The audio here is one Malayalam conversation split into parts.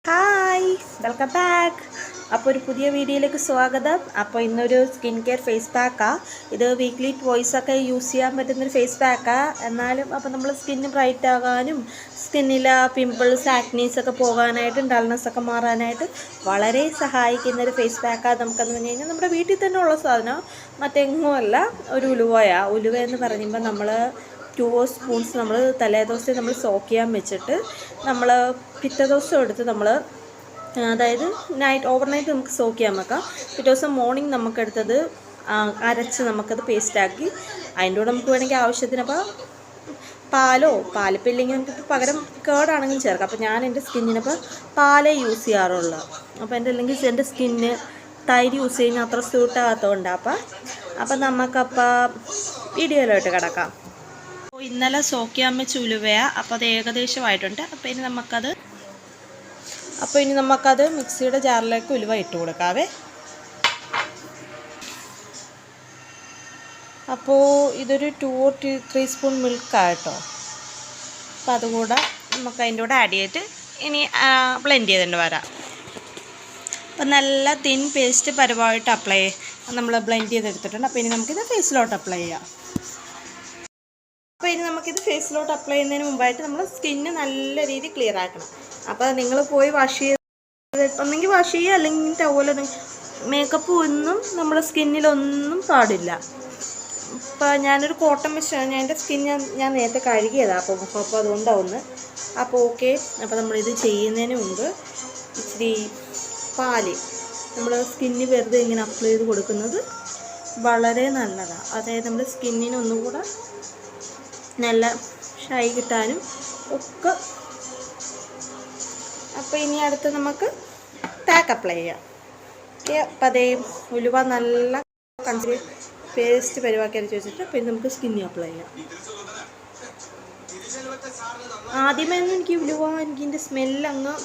Hi, welcome back. അപ്പോൾ ഒരു പുതിയ വീഡിയോയിലേക്ക് സ്വാഗതം. അപ്പോൾ ഇന്നൊരു സ്കിൻ കെയർ ഫേസ് പാക്കാണ്. ഇത് വീക്ക്ലി ട്വൈസൊക്കെ യൂസ് ചെയ്യാൻ പറ്റുന്നൊരു ഫേസ് പാക്കാണ്. എന്നാലും അപ്പോൾ നമ്മൾ സ്കിന്ന് ബ്രൈറ്റ് ആകാനും സ്കിന്നിലെ പിമ്പിൾസ് ആക്നീസൊക്കെ പോകാനായിട്ടും ഡൾനെസ്സൊക്കെ മാറാനായിട്ട് വളരെ സഹായിക്കുന്നൊരു ഫേസ് പാക്കാണ്. നമുക്കെന്ന് പറഞ്ഞു കഴിഞ്ഞാൽ നമ്മുടെ വീട്ടിൽ തന്നെ ഉള്ള സാധനം, മറ്റെങ്ങുമല്ല. ഒരു ഉലുവ എന്ന് പറയുമ്പോൾ നമ്മൾ 2 സ്പൂൺസ് നമ്മൾ തലേദിവസം നമ്മൾ സോക്ക് ചെയ്യാൻ വെച്ചിട്ട് നമ്മൾ പിറ്റേ ദിവസം എടുത്ത് നമ്മൾ അതായത് ഓവർനൈറ്റ് നമുക്ക് സോക്ക് ചെയ്യാൻ വെക്കാം. പിറ്റേ ദിവസം മോർണിംഗ് നമുക്കെടുത്തത് അരച്ച് നമുക്കത് പേസ്റ്റാക്കി അതിൻ്റെ കൂടെ നമുക്ക് വേണമെങ്കിൽ ആവശ്യത്തിന് അപ്പോൾ പാലിപ്പോൾ ഇല്ലെങ്കിൽ നമുക്ക് പകരം കേടാണെങ്കിലും ചേർക്കാം. അപ്പോൾ ഞാൻ എൻ്റെ സ്കിന്നിനിപ്പോൾ പാലേ യൂസ് ചെയ്യാറുള്ളൂ. അപ്പോൾ എൻ്റെ സ്കിന്ന് തൈര് യൂസ് ചെയ്യുന്ന അത്ര സ്യൂട്ടാകാത്തതുകൊണ്ടാണ്. അപ്പോൾ നമുക്കപ്പോൾ വീഡിയോയിലോട്ട് കിടക്കാം. ഇന്നലെ സോക്ക് ചെയ്യാൻ വെച്ച ഉലുവയാണ്. അപ്പോൾ അത് ഏകദേശമായിട്ടുണ്ട്. അപ്പോൾ ഇനി നമുക്കത് മിക്സിയുടെ ജാറിലേക്ക് ഉലുവ ഇട്ട് കൊടുക്കാവേ. അപ്പോൾ ഇതൊരു 2 or 3 സ്പൂൺ മിൽക്കാണ് കേട്ടോ. അപ്പോൾ അതുകൂടെ നമുക്ക് അതിൻ്റെ കൂടെ ആഡ് ചെയ്തിട്ട് ഇനി ബ്ലെൻഡ് ചെയ്തിട്ട് വരാം. അപ്പോൾ നല്ല തിൻ പേസ്റ്റ് പരുവമായിട്ട് നമ്മൾ ബ്ലെൻഡ് ചെയ്തെടുത്തിട്ടുണ്ട്. അപ്പോൾ ഇനി നമുക്കിത് ഫേസിലോട്ട് അപ്ലൈ ചെയ്യാം. അപ്പോൾ ഇനി നമുക്കിത് ഫേസിലോട്ട് അപ്ലൈ ചെയ്യുന്നതിന് മുമ്പായിട്ട് നമ്മൾ സ്കിന്ന് നല്ല രീതിയിൽ ക്ലിയർ ആക്കണം. അപ്പോൾ നിങ്ങൾ പോയി വാഷ് ചെയ്യുക അല്ലെങ്കിൽ ടവൽ മേക്കപ്പ് ഒന്നും നമ്മുടെ സ്കിന്നിലൊന്നും പാടില്ല. അപ്പോൾ ഞാനൊരു കോട്ടൺ വെച്ചാണ് എൻ്റെ സ്കിൻ ഞാൻ നേരത്തെ കഴുകിയതാണ്. അപ്പോൾ അതുകൊണ്ടാവുന്നു. അപ്പോൾ ഓക്കെ. അപ്പോൾ നമ്മളിത് ചെയ്യുന്നതിന് മുമ്പ് ഇച്ചിരി പാല് നമ്മൾ സ്കിന്നിൽ വെറുതെ ഇങ്ങനെ അപ്ലൈ ചെയ്ത് കൊടുക്കുന്നത് വളരെ നല്ലതാണ്. അതായത് നമ്മുടെ സ്കിന്നിന് ഒന്നുകൂടെ നല്ല ഷൈ കിട്ടാനും ഒക്കെ. അപ്പോൾ ഇനി അടുത്ത് നമുക്ക് പാക്ക് അപ്ലൈ ചെയ്യാം. അപ്പോൾ അതേ ഉലുവ നല്ല പേസ്റ്റ് പരിവാക്കി അരച്ച് വെച്ചിട്ട് അപ്പോൾ ഇനി നമുക്ക് സ്കിന്നിൽ അപ്ലൈ ചെയ്യാം. ആദ്യമേ എനിക്കിതിൻ്റെ സ്മെല്ലങ്ങ്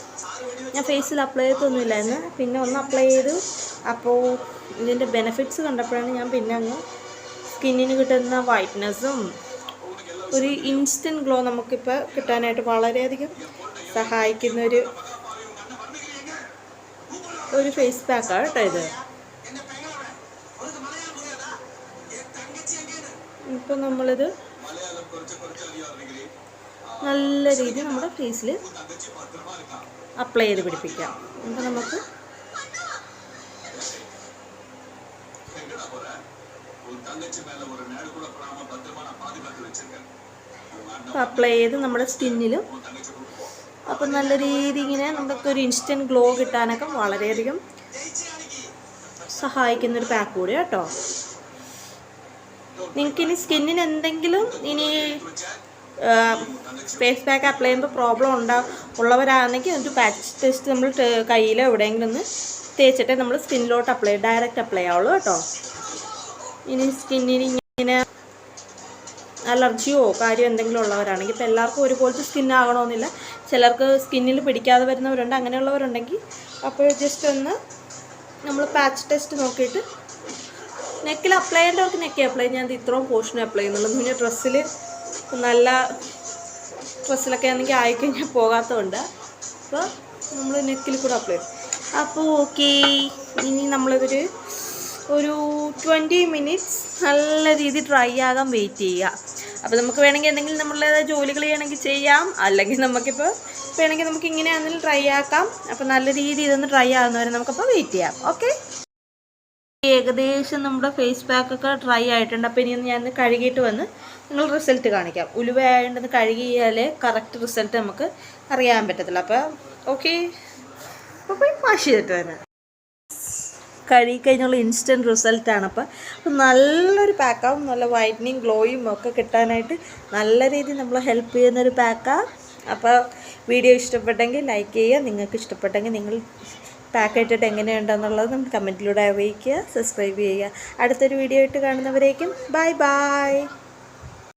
ഞാൻ ഫേസിൽ അപ്ലൈ ചെയ്തൊന്നുമില്ലായിരുന്നു. പിന്നെ ഒന്ന് അപ്ലൈ ചെയ്തു. അപ്പോൾ ഇതിൻ്റെ ബെനിഫിറ്റ്സ് കണ്ടപ്പോഴാണ് ഞാൻ പിന്നെ അങ്ങ് സ്കിന്നിന് കിട്ടുന്ന വൈറ്റ്നസ്സും ഒരു ഇൻസ്റ്റൻറ്റ് ഗ്ലോ നമുക്കിപ്പോൾ കിട്ടാനായിട്ട് വളരെയധികം സഹായിക്കുന്ന ഒരു ഫേസ് പാക്കാണ് കേട്ടോ ഇത്. ഇപ്പോൾ നമ്മളിത് നല്ല രീതിയിൽ നമ്മുടെ ഫേസിൽ അപ്ലൈ ചെയ്ത് പിടിപ്പിക്കാം. അപ്പോൾ നമുക്ക് അപ്ലൈ ചെയ്ത് നമ്മുടെ സ്കിന്നിലും അപ്പം നല്ല രീതി ഇങ്ങനെ നമുക്കൊരു ഇൻസ്റ്റൻറ്റ് ഗ്ലോ കിട്ടാനൊക്കെ വളരെയധികം സഹായിക്കുന്നൊരു പാക്ക് കൂടി കേട്ടോ. നിങ്ങൾക്കിനി സ്കിന്നിന് എന്തെങ്കിലും ഇനി ഫേസ് പാക്ക് അപ്ലൈ ചെയ്യുമ്പോൾ പ്രോബ്ലം ഉള്ളവരാണെങ്കിൽ ഒരു പാച്ച് ടെസ്റ്റ് നമ്മൾ കയ്യിലോ എവിടെയെങ്കിലും ഒന്ന് തേച്ചിട്ട് നമ്മൾ സ്കിന്നിലോട്ട് ഡയറക്റ്റ് അപ്ലൈ ആവുള്ളൂ കേട്ടോ. ഇനി സ്കിന്നിന് ഇങ്ങനെ അലർജിയോ കാര്യം എന്തെങ്കിലും ഉള്ളവരാണെങ്കിൽ, ഇപ്പോൾ എല്ലാവർക്കും ഒരുപോലത്തെ സ്കിന്നാകണമെന്നില്ല. ചിലർക്ക് സ്കിന്നിൽ പിടിക്കാതെ വരുന്നവരുണ്ട്. അങ്ങനെയുള്ളവരുണ്ടെങ്കിൽ അപ്പോൾ ജസ്റ്റ് ഒന്ന് നമ്മൾ പാച്ച് ടെസ്റ്റ് നോക്കിയിട്ട് നെക്കിൽ അപ്ലൈ ചെയ്യേണ്ടവർക്ക് നെക്കിൽ അപ്ലൈ ചെയ്യാൻ ഇത്രയും പോർഷനെ അപ്ലൈ ചെയ്യുന്നുള്ളൂ. പിന്നെ നല്ല ഡ്രസ്സിലൊക്കെ ആണെങ്കിൽ ആയിക്കഴിഞ്ഞാൽ പോകാത്തതുകൊണ്ട് അപ്പോൾ നമ്മൾ നെക്കിൽ കൂടെ അപ്ലൈ ചെയ്യും. അപ്പോൾ ഓക്കെ. ഇനി നമ്മളിതൊരു 20 മിനിറ്റ്സ് നല്ല രീതിയിൽ ഡ്രൈ ആകാൻ വെയിറ്റ് ചെയ്യുക. അപ്പോൾ നമുക്ക് വേണമെങ്കിൽ എന്തെങ്കിലും നമ്മളുടേതായ ജോലികൾ ചെയ്യണമെങ്കിൽ ചെയ്യാം. അല്ലെങ്കിൽ നമുക്കിപ്പോൾ വേണമെങ്കിൽ നമുക്ക് ഇങ്ങനെയാണെങ്കിലും ഡ്രൈ ആക്കാം. അപ്പോൾ നല്ല രീതിയിൽ ഇതൊന്ന് ഡ്രൈ ആകുന്നവരെ നമുക്കപ്പോൾ വെയിറ്റ് ചെയ്യാം. ഓക്കെ. ഏകദേശം നമ്മുടെ ഫേസ് പാക്കൊക്കെ ഡ്രൈ ആയിട്ടുണ്ട്. അപ്പോൾ ഇനി ഞാൻ കഴുകിയിട്ട് വന്ന് നിങ്ങൾ റിസൾട്ട് കാണിക്കാം. ഉലുവ ആയതുകൊണ്ടെന്ന് കഴുകിയാലേ കറക്റ്റ് റിസൾട്ട് നമുക്ക് അറിയാൻ പറ്റത്തില്ല. അപ്പോൾ ഓക്കെ. അപ്പോൾ പോയി വാഷ് ചെയ്തിട്ട് വരാം. കഴുകിക്കഴിഞ്ഞുള്ള ഇൻസ്റ്റൻറ്റ് റിസൾട്ടാണ്. അപ്പോൾ നല്ലൊരു പാക്കാവും. നല്ല വൈറ്റനിങ് ഗ്ലോയും ഒക്കെ കിട്ടാനായിട്ട് നല്ല രീതിയിൽ നമ്മൾ ഹെൽപ്പ് ചെയ്യുന്നൊരു പാക്കാണ്. അപ്പോൾ വീഡിയോ ഇഷ്ടപ്പെട്ടെങ്കിൽ ലൈക്ക് ചെയ്യുക. നിങ്ങൾക്ക് ഇഷ്ടപ്പെട്ടെങ്കിൽ നിങ്ങൾ പാക്ക് ഇട്ടിട്ട് എങ്ങനെയുണ്ടെന്നുള്ളത് നമ്മൾ കമൻറ്റിലൂടെ അറിയിക്കുക. സബ്സ്ക്രൈബ് ചെയ്യുക. അടുത്തൊരു വീഡിയോ ആയിട്ട് കാണുന്നവരേക്കും ബൈ.